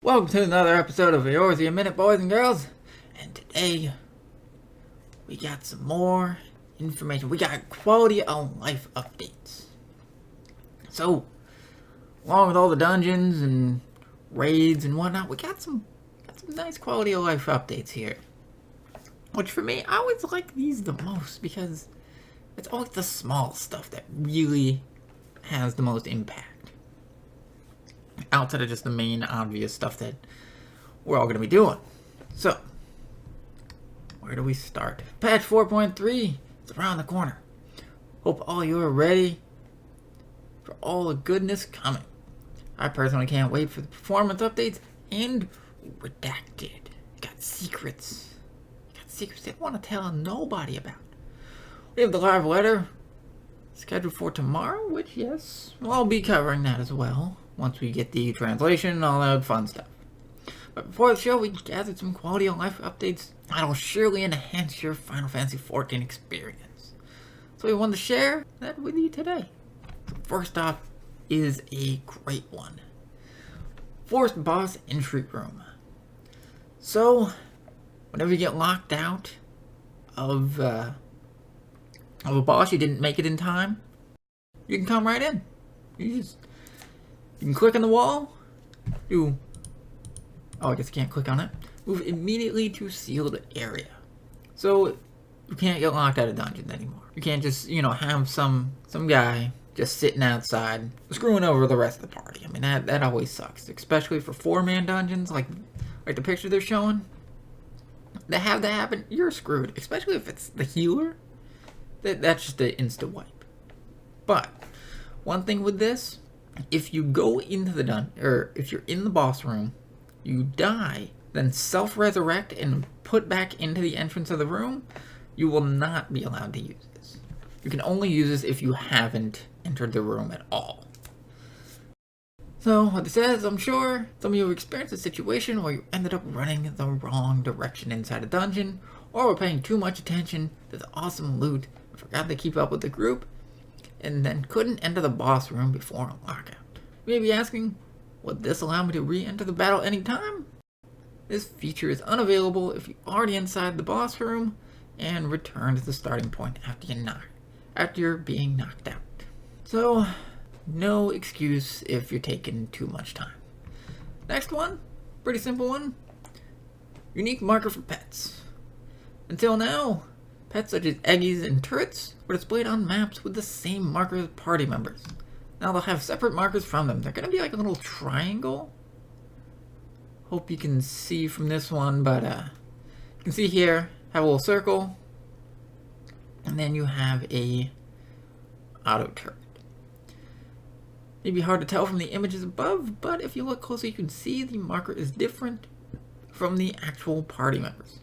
Welcome to another episode of Eorzea Minute, boys and girls. And today, we got some more information. We got quality of life updates. So, along with all the dungeons and raids and whatnot, we got some nice quality of life updates here. Which for me, I always like these the most because it's always the small stuff that really has the most impact. Outside of just the main obvious stuff that we're all going to be doing. So, where do we start? Patch 4.3 is around the corner. Hope all you are ready for all the goodness coming. I personally can't wait for the performance updates and redacted. Got secrets. Got secrets they don't want to tell nobody about. We have the live letter scheduled for tomorrow, which, yes, I'll be covering that as well once we get the translation and all that fun stuff. But before the show, we gathered some quality of life updates that'll surely enhance your Final Fantasy XIV experience. So we wanted to share that with you today. So first off is a great one. Forced Boss Intrigue Room. So, whenever you get locked out of a boss, you didn't make it in time, you can come right in. You can click on the wall, I guess you can't click on it. Move immediately to sealed area. So, you can't get locked out of dungeons anymore. You can't just, have some guy just sitting outside, screwing over the rest of the party. I mean, that always sucks. Especially for 4-man dungeons, like the picture they're showing. To have that happen, you're screwed. Especially if it's the healer. That's just an insta wipe. But, one thing with this, if you go into the dungeon, or if you're in the boss room, you die, then self-resurrect and put back into the entrance of the room, you will not be allowed to use this. You can only use this if you haven't entered the room at all. So, what this says, I'm sure some of you have experienced a situation where you ended up running the wrong direction inside a dungeon, or were paying too much attention to the awesome loot and forgot to keep up with the group, and then couldn't enter the boss room before a lockout. You may be asking, would this allow me to re-enter the battle anytime? This feature is unavailable if you're already inside the boss room and return to the starting point after you're being knocked out. So, no excuse if you're taking too much time. Next one, pretty simple one. Unique marker for pets. Until now, pets such as eggies and turrets were displayed on maps with the same marker as party members. Now they'll have separate markers from them. They're going to be like a little triangle. Hope you can see from this one, but you can see here, have a little circle, and then you have a auto turret. Maybe hard to tell from the images above, but if you look closely, you can see the marker is different from the actual party members.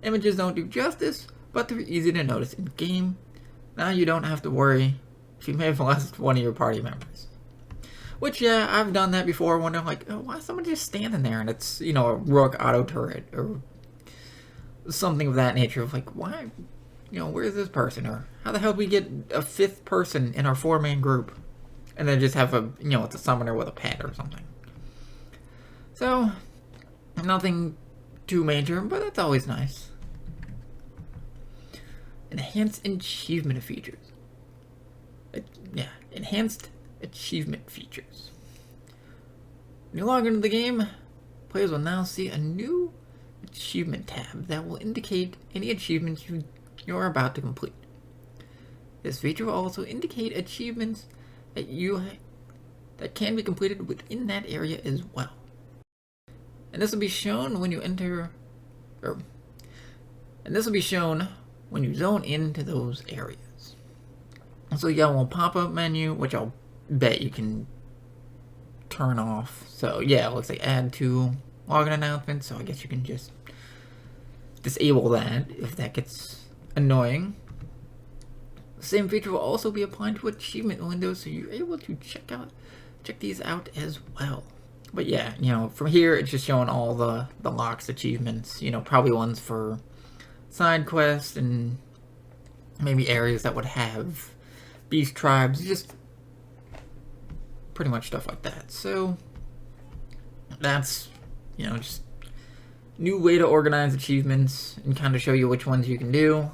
Images don't do justice, but they're easy to notice in game. Now you don't have to worry if you may have lost one of your party members. Which, yeah, I've done that before, wondering, like, oh, why is someone just standing there and it's, a rook auto turret or something of that nature of, like, why, where's this person? Or how the hell do we get a 5th person in our 4-man group and then just have it's a summoner with a pet or something. So, nothing too major, but that's always nice. Enhanced achievement features. Enhanced achievement features. When you log into the game, players will now see a new achievement tab that will indicate any achievements you're about to complete. This feature will also indicate achievements that can be completed within that area as well. And this will be shown when you when you zone into those areas. So you got a little pop-up menu, which I'll bet you can turn off. So yeah, it looks like add to login announcements, so I guess you can just disable that if that gets annoying. The same feature will also be applied to achievement windows, so you're able to check these out as well. But yeah, from here it's just showing all the locks achievements, probably ones for side quests and maybe areas that would have beast tribes, just pretty much stuff like that. So that's, just new way to organize achievements and kind of show you which ones you can do.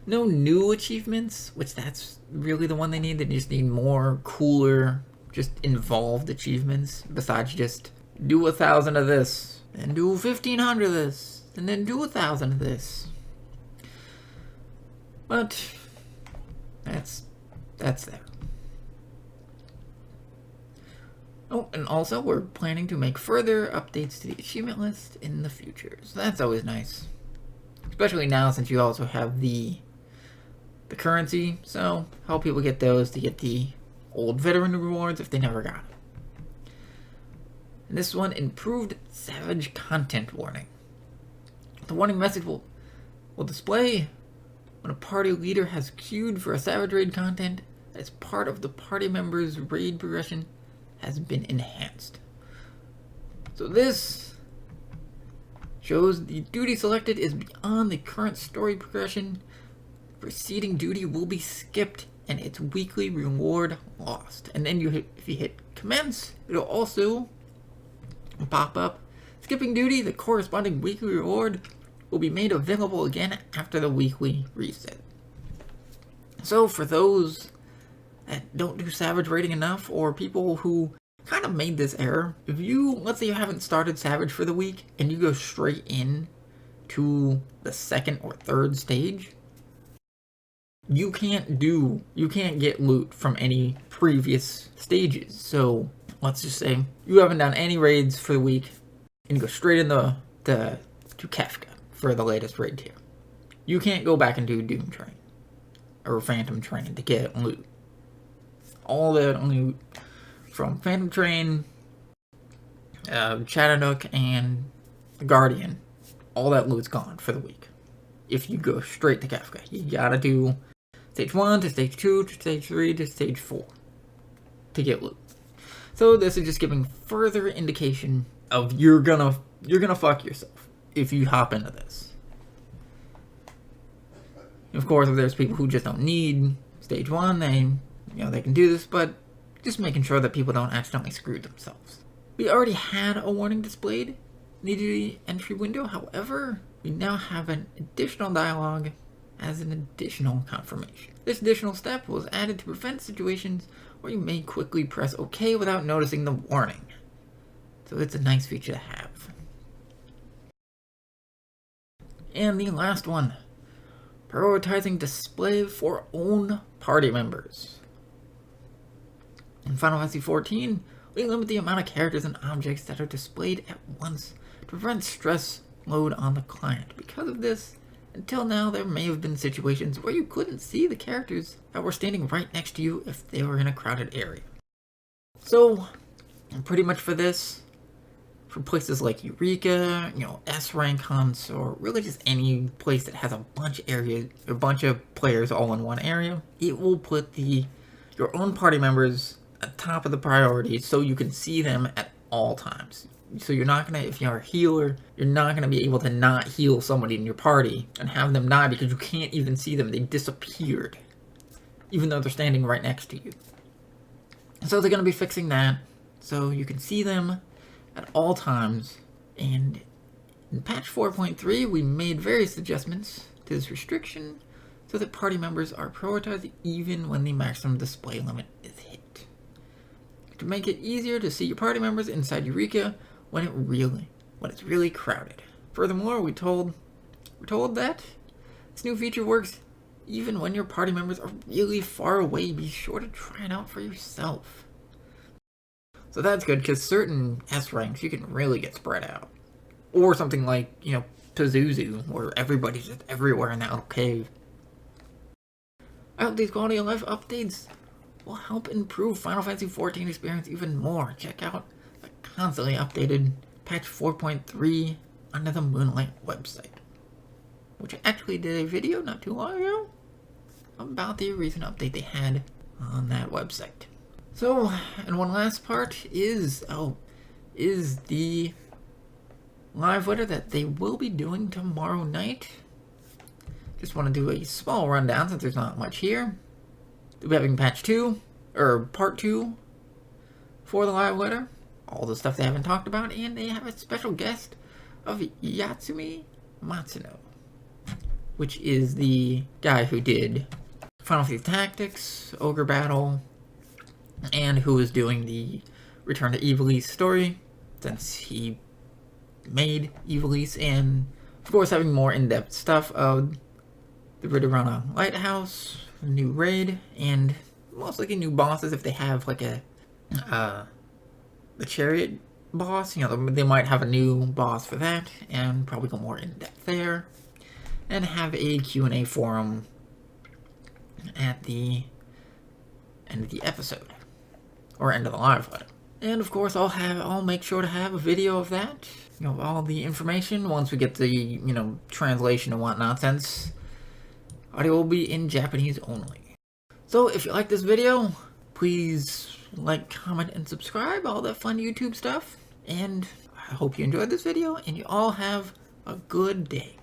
No new achievements, which that's really the one they need. They just need more cooler, just involved achievements besides just do 1,000 of this and do 1,500 of this and then do 1,000 of this. But that's there. Oh, and also we're planning to make further updates to the achievement list in the future. So that's always nice. Especially now since you also have the currency. So help people get those to get the old veteran rewards if they never got it. And this one, improved savage content warning. The warning message will display when a party leader has queued for a savage raid content as part of the party member's raid progression has been enhanced. So this shows the duty selected is beyond the current story progression. Preceding duty will be skipped and its weekly reward lost. And then if you hit commence, it'll also pop up. Skipping duty, the corresponding weekly reward will be made available again after the weekly reset. So for those that don't do Savage raiding enough, or people who kind of made this error, if you, let's say you haven't started Savage for the week, and you go straight in to the second or third stage, you can't get loot from any previous stages. So let's just say you haven't done any raids for the week, and you go straight in to Kefka for the latest raid tier. You can't go back and do Doom Train or Phantom Train to get loot. All the loot from Phantom Train, Chattanooga, and the Guardian, all that loot's gone for the week. If you go straight to Kefka, you gotta do stage 1 to stage 2 to stage 3 to stage 4 to get loot. So this is just giving further indication of you're gonna fuck yourself if you hop into this. Of course, if there's people who just don't need stage 1, they can do this, but just making sure that people don't accidentally screw themselves. We already had a warning displayed in the entry window. However, we now have an additional dialogue as an additional confirmation. This additional step was added to prevent situations where you may quickly press OK without noticing the warning. So it's a nice feature to have. And the last one, prioritizing display for own party members. In Final Fantasy XIV, we limit the amount of characters and objects that are displayed at once to prevent stress load on the client. Because of this, until now, there may have been situations where you couldn't see the characters that were standing right next to you if they were in a crowded area. So, pretty much for this, for places like Eureka, S-rank hunts, or really just any place that has a bunch of players all in one area, it will put your own party members at the top of the priority so you can see them at all times. So you're not gonna, if you're a healer, you're not gonna be able to not heal somebody in your party and have them die because you can't even see them. They disappeared, even though they're standing right next to you. So they're gonna be fixing that so you can see them at all times. And in patch 4.3, we made various adjustments to this restriction so that party members are prioritized even when the maximum display limit is hit. To make it easier to see your party members inside Eureka when it's really crowded. Furthermore, we're told that this new feature works even when your party members are really far away. Be sure to try it out for yourself. So that's good, because certain S ranks you can really get spread out. Or something like, Pazuzu, where everybody's just everywhere in that little cave. I hope these quality of life updates will help improve Final Fantasy XIV experience even more. Check out the constantly updated patch 4.3 under the Moonlight website, which I actually did a video not too long ago about the recent update they had on that website. So, and one last part is the live letter that they will be doing tomorrow night. Just want to do a small rundown since there's not much here. We'll be having part 2 for the live letter. all the stuff they haven't talked about, and they have a special guest of Yatsumi Matsuno, which is the guy who did Final Fantasy Tactics, Ogre Battle, and who is doing the Return to Ivalice story, since he made Ivalice, and of course having more in-depth stuff of the Ridorana Lighthouse, new raid, and most likely new bosses if they have like the Chariot boss. You know, they might have a new boss for that, and probably go more in-depth there, and have a Q&A forum at the end of the episode, or end of the live letter. And of course, I'll make sure to have a video of that. You know, all the information once we get the, you know, translation and whatnot, since audio will be in Japanese only. So if you like this video, please like, comment, and subscribe, all that fun YouTube stuff. And I hope you enjoyed this video, and you all have a good day.